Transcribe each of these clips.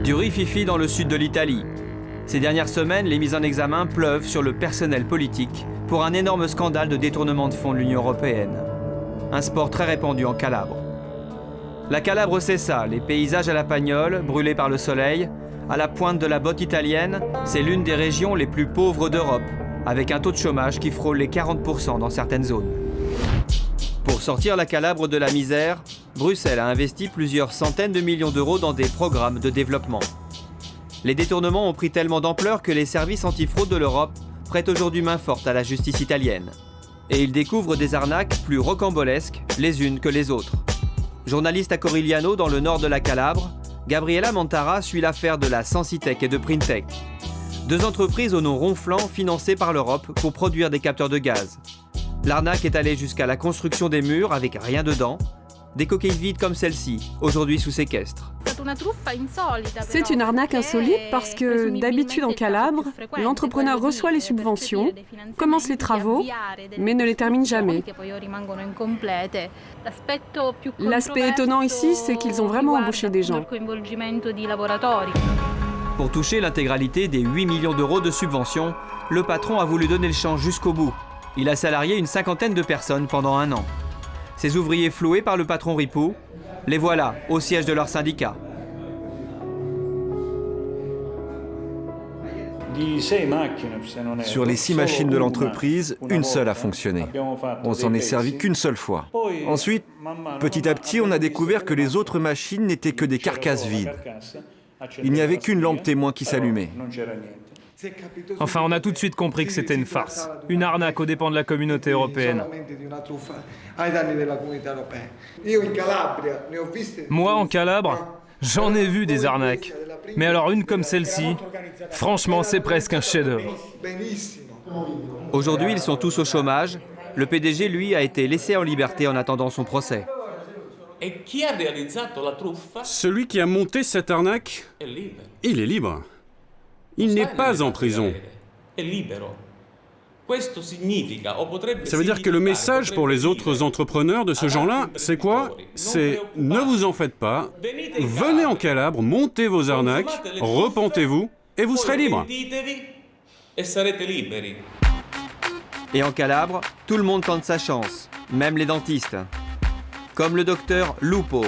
Du rififi dans le sud de l'Italie. Ces dernières semaines, les mises en examen pleuvent sur le personnel politique pour un énorme scandale de détournement de fonds de l'Union européenne. Un sport très répandu en Calabre. La Calabre, c'est ça, les paysages à la Pagnole, brûlés par le soleil. À la pointe de la botte italienne, c'est l'une des régions les plus pauvres d'Europe, avec un taux de chômage qui frôle les 40% dans certaines zones. Pour sortir la Calabre de la misère, Bruxelles a investi plusieurs centaines de millions d'euros dans des programmes de développement. Les détournements ont pris tellement d'ampleur que les services antifraude de l'Europe prêtent aujourd'hui main forte à la justice italienne. Et ils découvrent des arnaques plus rocambolesques les unes que les autres. Journaliste à Corigliano, dans le nord de la Calabre, Gabriella Montara suit l'affaire de la Sensitech et de Printech. Deux entreprises au nom ronflant financées par l'Europe pour produire des capteurs de gaz. L'arnaque est allée jusqu'à la construction des murs avec rien dedans, des coquilles vides comme celle-ci, aujourd'hui sous séquestre. C'est une arnaque insolite parce que, d'habitude en Calabre, l'entrepreneur reçoit les subventions, commence les travaux, mais ne les termine jamais. L'aspect étonnant ici, c'est qu'ils ont vraiment embauché des gens. Pour toucher l'intégralité des 8 millions d'euros de subventions, le patron a voulu donner le champ jusqu'au bout. Il a salarié une cinquantaine de personnes pendant 1 an. Ces ouvriers floués par le patron Ripou, les voilà au siège de leur syndicat. Sur les 6 machines de l'entreprise, une seule a fonctionné. On s'en est servi qu'une seule fois. Ensuite, petit à petit, on a découvert que les autres machines n'étaient que des carcasses vides. Il n'y avait qu'une lampe témoin qui s'allumait. Enfin, on a tout de suite compris que c'était une farce, une arnaque aux dépens de la communauté européenne. Moi, en Calabre, j'en ai vu des arnaques. Mais alors une comme celle-ci, franchement, c'est presque un chef-d'œuvre. Aujourd'hui, ils sont tous au chômage. Le PDG, lui, a été laissé en liberté en attendant son procès. Celui qui a monté cette arnaque, il est libre. Il n'est pas en prison. Ça veut dire que le message pour les autres entrepreneurs de ce genre-là, c'est quoi? C'est « Ne vous en faites pas, venez en Calabre, montez vos arnaques, repentez-vous et vous serez libre. » Et en Calabre, tout le monde tente sa chance, même les dentistes. Comme le docteur Lupo,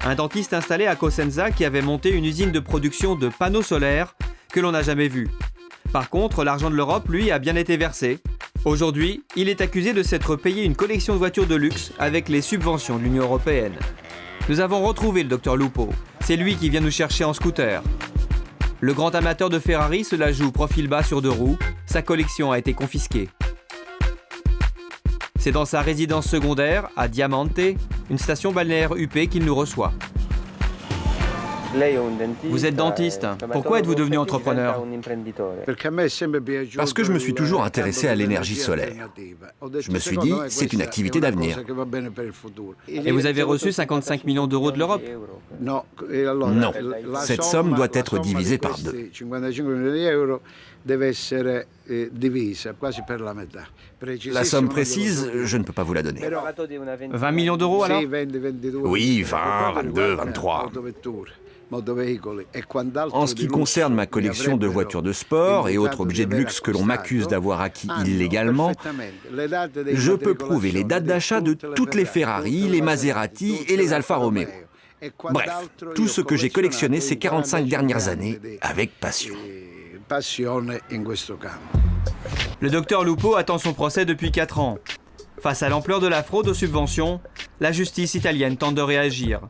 un dentiste installé à Cosenza qui avait monté une usine de production de panneaux solaires que l'on n'a jamais vue. Par contre, l'argent de l'Europe, lui, a bien été versé. Aujourd'hui, il est accusé de s'être payé une collection de voitures de luxe avec les subventions de l'Union européenne. Nous avons retrouvé le docteur Lupo. C'est lui qui vient nous chercher en scooter. Le grand amateur de Ferrari se la joue profil bas sur 2 roues. Sa collection a été confisquée. C'est dans sa résidence secondaire, à Diamante, une station balnéaire UP, qu'il nous reçoit. Vous êtes dentiste. Pourquoi êtes-vous devenu entrepreneur? Parce que je me suis toujours intéressé à l'énergie solaire. Je me suis dit, c'est une activité d'avenir. Et vous avez reçu 55 millions d'euros de l'Europe? Non. Cette somme doit être divisée par 2. La somme précise, je ne peux pas vous la donner. 20 millions d'euros alors? Oui, 20, 22, 23. En ce qui concerne ma collection de voitures de sport et autres objets de luxe que l'on m'accuse d'avoir acquis illégalement, je peux prouver les dates d'achat de toutes les Ferrari, les Maserati et les Alfa Romeo. Bref, tout ce que j'ai collectionné ces 45 dernières années avec passion. Le docteur Lupo attend son procès depuis 4 ans. Face à l'ampleur de la fraude aux subventions, la justice italienne tente de réagir.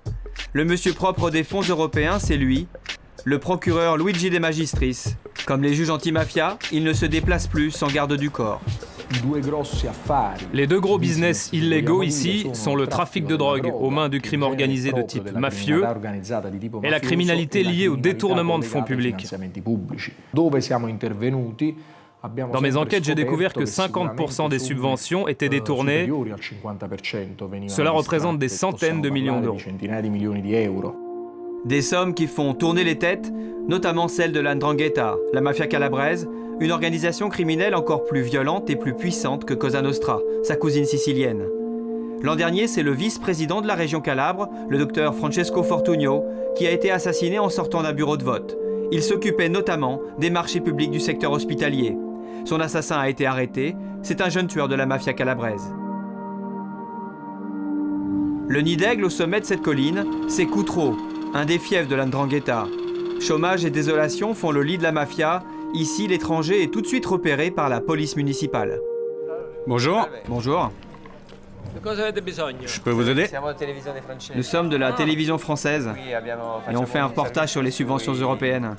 Le monsieur propre des fonds européens, c'est lui, le procureur Luigi De Magistris. Comme les juges anti-mafia, il ne se déplace plus sans garde du corps. Les 2 gros business illégaux ici sont le trafic de drogue aux mains du crime organisé de type mafieux et la criminalité liée au détournement de fonds publics. Dans mes enquêtes, j'ai découvert que 50% des subventions étaient détournées. Cela représente des centaines de millions d'euros. Des sommes qui font tourner les têtes, notamment celle de la 'Ndrangheta, la mafia calabraise, une organisation criminelle encore plus violente et plus puissante que Cosa Nostra, sa cousine sicilienne. L'an dernier, c'est le vice-président de la région Calabre, le docteur Francesco Fortunio, qui a été assassiné en sortant d'un bureau de vote. Il s'occupait notamment des marchés publics du secteur hospitalier. Son assassin a été arrêté, c'est un jeune tueur de la mafia calabraise. Le nid d'aigle au sommet de cette colline, c'est Cutro, un des fiefs de la 'Ndrangheta. Chômage et désolation font le lit de la mafia. Ici, l'étranger est tout de suite repéré par la police municipale. Bonjour, Bonjour. je peux vous aider? Nous sommes de la télévision française et on fait un reportage sur les subventions européennes.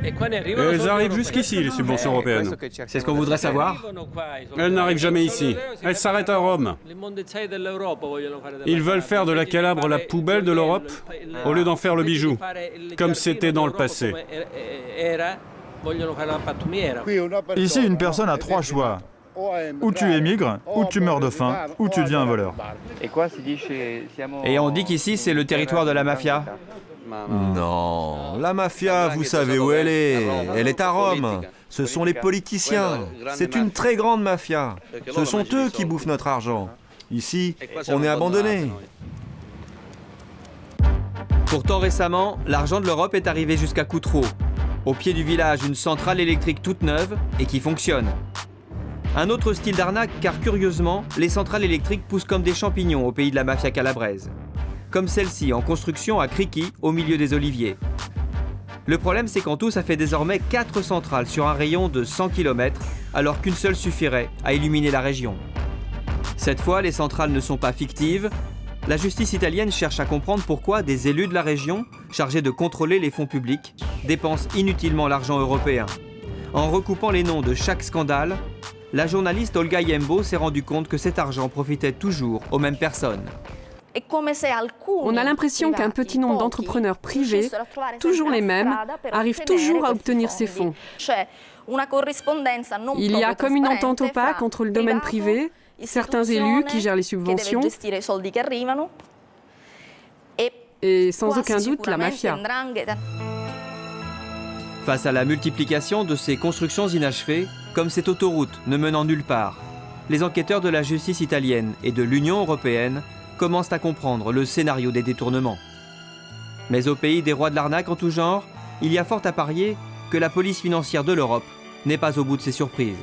Elles arrivent jusqu'ici, les subventions européennes. C'est ce qu'on voudrait savoir. Elles n'arrivent jamais ici. Elles s'arrêtent à Rome. Ils veulent faire de la Calabre la poubelle de l'Europe au lieu d'en faire le bijou, comme c'était dans le passé. Ici, une personne a 3 choix. Ou tu émigres, ou tu meurs de faim, ou tu deviens un voleur. Et on dit qu'ici, c'est le territoire de la mafia. Non, la mafia, vous savez où elle est? Elle est à Rome. Ce sont les politiciens. C'est une très grande mafia. Ce sont eux qui bouffent notre argent. Ici, on est abandonnés. Pourtant récemment, l'argent de l'Europe est arrivé jusqu'à Cutro. Au pied du village, une centrale électrique toute neuve et qui fonctionne. Un autre style d'arnaque car curieusement, les centrales électriques poussent comme des champignons au pays de la mafia calabraise. Comme celle-ci en construction à Criqui, au milieu des oliviers. Le problème c'est qu'en tout ça fait désormais 4 centrales sur un rayon de 100 km, alors qu'une seule suffirait à illuminer la région. Cette fois, les centrales ne sont pas fictives. La justice italienne cherche à comprendre pourquoi des élus de la région, chargés de contrôler les fonds publics, dépensent inutilement l'argent européen. En recoupant les noms de chaque scandale, la journaliste Olga Yembo s'est rendue compte que cet argent profitait toujours aux mêmes personnes. On a l'impression qu'un petit nombre d'entrepreneurs privés, toujours les mêmes, arrivent toujours à obtenir ces fonds. Il y a comme une entente opaque entre le domaine privé, certains élus qui gèrent les subventions, et sans aucun doute la mafia. Face à la multiplication de ces constructions inachevées, comme cette autoroute ne menant nulle part, les enquêteurs de la justice italienne et de l'Union européenne commencent à comprendre le scénario des détournements. Mais au pays des rois de l'arnaque en tout genre, il y a fort à parier que la police financière de l'Europe n'est pas au bout de ses surprises.